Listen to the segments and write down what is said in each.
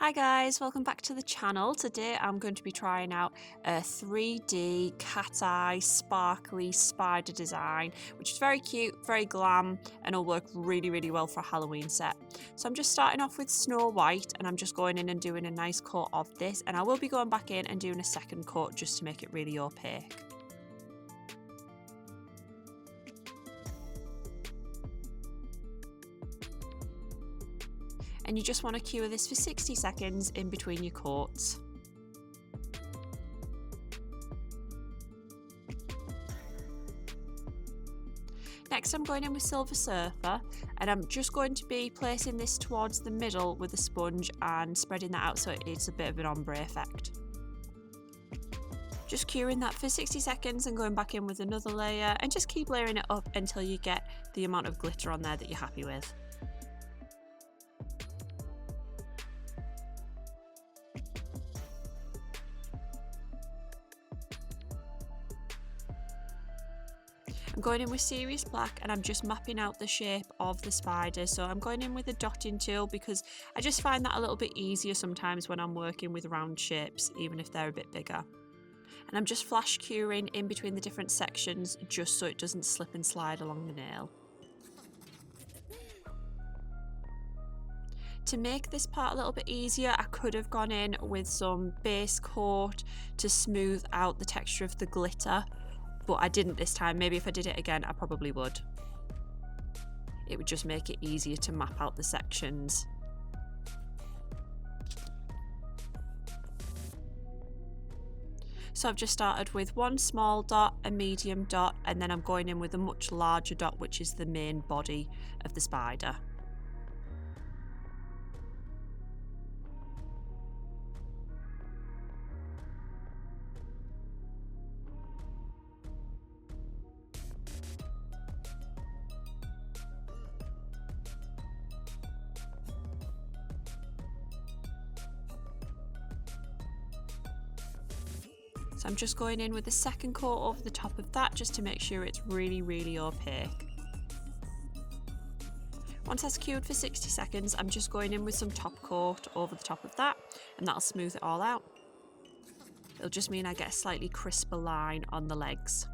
Hi guys, welcome back to the channel. Today I'm going to be trying out a 3D cat eye sparkly spider design, which is very cute, very glam, and will work really well for a Halloween set. So I'm just starting off with Snow White, and I'm just going in and doing a nice coat of this, and I will be going back in and doing a second coat just to make it really opaque. And you just want to cure this for 60 seconds in between your coats. Next I'm going in with Silver Surfer, and I'm just going to be placing this towards the middle with a sponge and spreading that out so it's a bit of an ombre effect. Just curing that for 60 seconds and going back in with another layer, and just keep layering it up until you get the amount of glitter on there that you're happy with. I'm going in with Serious Black, and I'm just mapping out the shape of the spider. So I'm going in with a dotting tool because I just find that a little bit easier sometimes when I'm working with round shapes, even if they're a bit bigger. And I'm just flash curing in between the different sections just so it doesn't slip and slide along the nail. To make this part a little bit easier, I could have gone in with some base coat to smooth out the texture of the glitter, but I didn't this time. Maybe if I did it again, I probably would. It would just make it easier to map out the sections. So I've just started with one small dot, a medium dot, and then I'm going in with a much larger dot, which is the main body of the spider. So I'm just going in with a second coat over the top of that just to make sure it's really opaque. Once that's cured for 60 seconds, I'm just going in with some top coat over the top of that, and that'll smooth it all out. It'll just mean I get a slightly crisper line on the legs.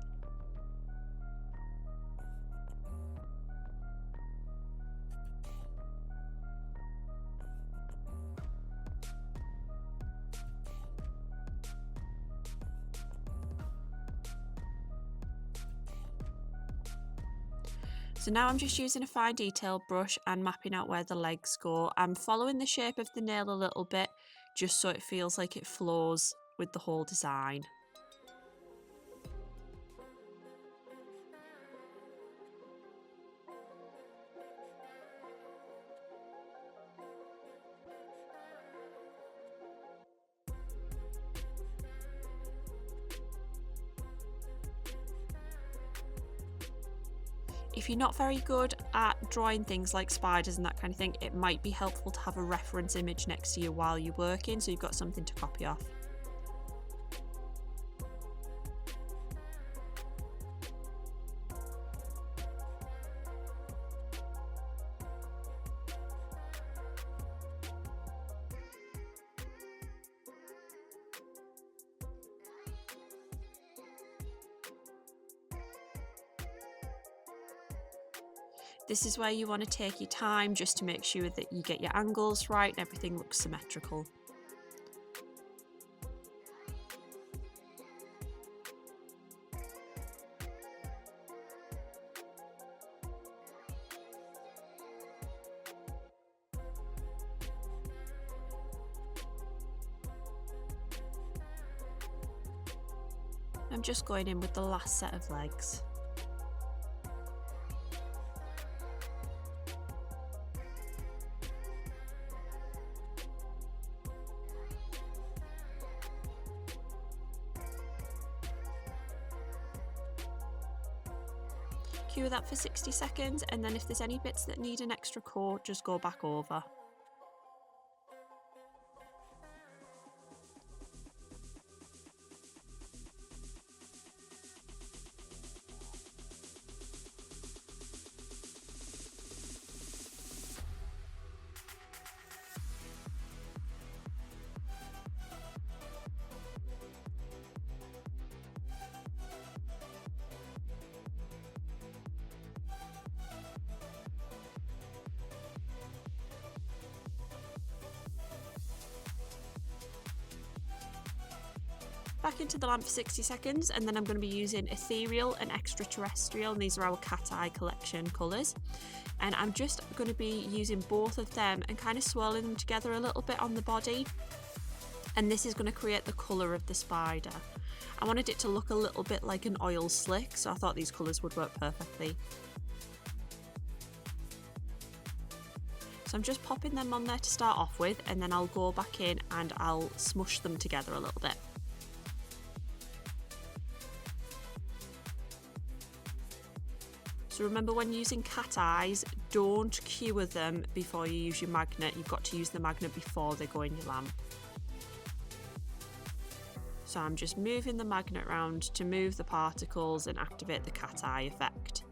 So now I'm just using a fine detail brush and mapping out where the legs go. I'm following the shape of the nail a little bit just so it feels like it flows with the whole design. If you're not very good at drawing things like spiders and that kind of thing, it might be helpful to have a reference image next to you while you're working so you've got something to copy off. This is where you want to take your time just to make sure that you get your angles right and everything looks symmetrical. I'm just going in with the last set of legs. Cure that for 60 seconds, and then if there's any bits that need an extra coat, just go back over. Back into the lamp for 60 seconds, and then I'm going to be using Ethereal and Extraterrestrial, and these are our cat eye collection colours. And I'm just going to be using both of them and kind of swirling them together a little bit on the body. And this is going to create the colour of the spider. I wanted it to look a little bit like an oil slick, so I thought these colours would work perfectly. So I'm just popping them on there to start off with, and then I'll go back in and I'll smush them together a little bit. So remember, when using cat eyes, don't cure them before you use your magnet. You've got to use the magnet before they go in your lamp. So I'm just moving the magnet around to move the particles and activate the cat eye effect.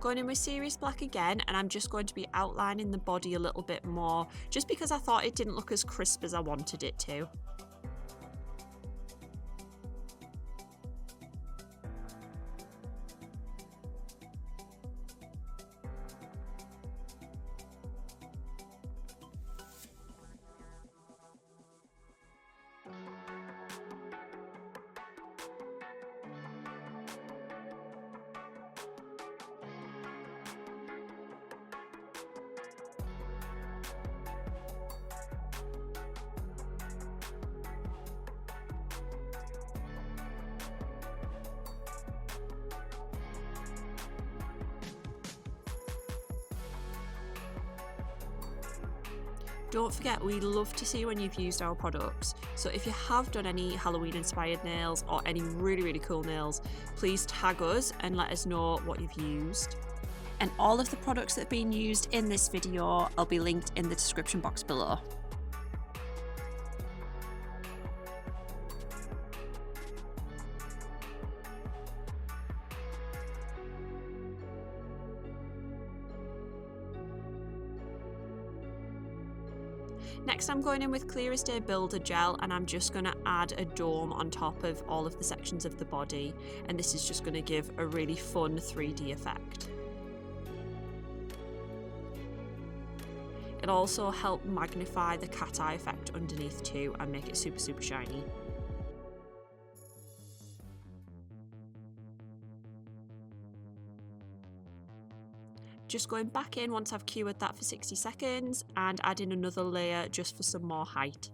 Going in with Serious Black again, and I'm just going to be outlining the body a little bit more, just because I thought it didn't look as crisp as I wanted it to. Don't forget, we love to see when you've used our products. So if you have done any Halloween inspired nails or any really cool nails, please tag us and let us know what you've used. And all of the products that have been used in this video will be linked in the description box below. Next, I'm going in with Clear as Day Builder Gel, and I'm just going to add a dome on top of all of the sections of the body, and this is just going to give a really fun 3D effect. It'll also help magnify the cat eye effect underneath too and make it super shiny. Just going back in once I've cured that for 60 seconds and adding another layer just for some more height.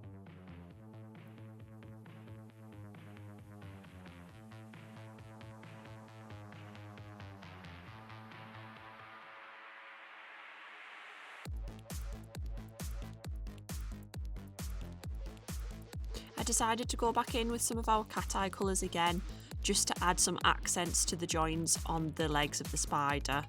I decided to go back in with some of our cat eye colours again, just to add some accents to the joins on the legs of the spider.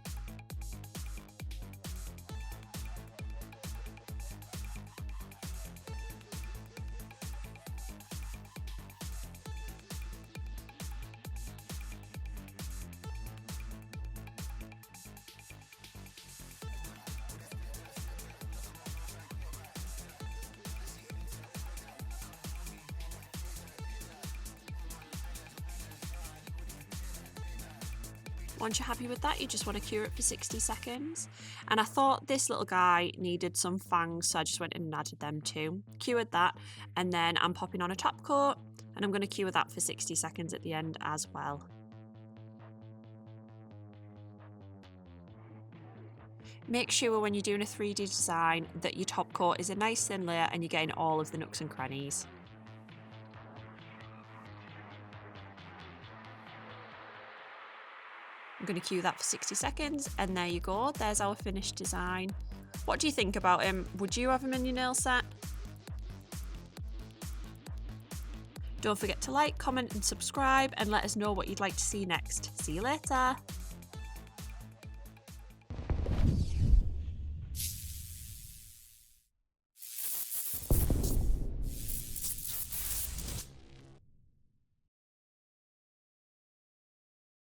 Once you're happy with that, you just want to cure it for 60 seconds. And I thought this little guy needed some fangs, so I just went in and added them too. Cured that, and then I'm popping on a top coat, and I'm going to cure that for 60 seconds at the end as well. Make sure when you're doing a 3D design that your top coat is a nice thin layer and you're getting all of the nooks and crannies. I'm going to cue that for 60 seconds, and there you go, there's our finished design. What do you think about him? Would you have him in your nail set? Don't forget to like, comment and subscribe, and let us know what you'd like to see next. See you later!